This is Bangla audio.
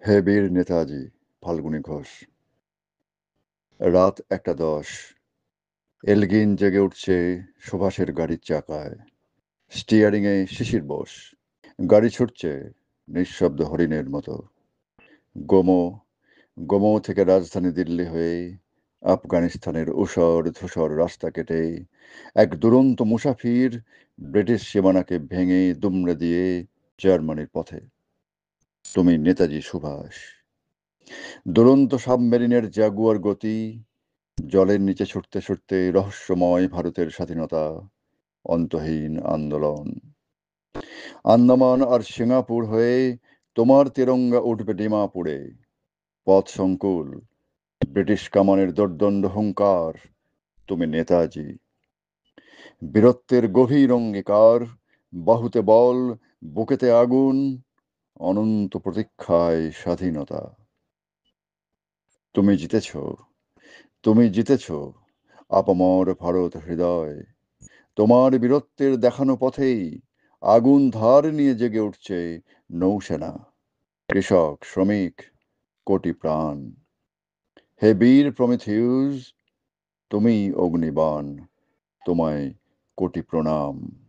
হে বীর নেতাজি ফাল্গুনী ঘোষ। রাত ১:১০। এলগিন জেগে উঠছে সুভাষের গাড়ির চাকায়। স্টিয়ারিংয়ে শিশির বোস। গাড়ি ছুটছে নিঃশব্দ হরিণের মতো। গোমো গোমো থেকে রাজধানী দিল্লি হয়ে আফগানিস্তানের ঊষর ধূসর রাস্তা কেটে এক দুরন্ত মুসাফির ব্রিটিশ সীমানাকে ভেঙে দুমড়ে দিয়ে জার্মানির পথে। তুমি নেতাজি সুভাষ। দুরন্ত সাবমেরিনের জাগুয়ার গতি, জলের নিচে ছুটতে ছুটতে রহস্যময় ভারতের স্বাধীনতা, অন্তহীন আন্দোলন। আন্দামান আর সিঙ্গাপুর হয়ে তোমার তিরঙ্গা উঠবে ডিমাপুরে। পথ সংকুল, ব্রিটিশ কামানের দোর্দণ্ড হুঙ্কার। তুমি নেতাজি। বীরত্বের গভীর অঙ্গীকার, বাহুতে বল, বুকেতে আগুন, অনন্ত প্রতীক্ষায় স্বাধীনতা। তুমি জিতেছ, তুমি জিতেছ আপামর ভারত হৃদয়। তোমার বীরত্বের দেখানো পথেই আগুন ধার নিয়ে জেগে উঠছে নৌসেনা, কৃষক, শ্রমিক, কোটি প্রাণ। হে বীর প্রমিথিউস, তুমি অগ্নিবাণ, তোমায় কোটি প্রণাম।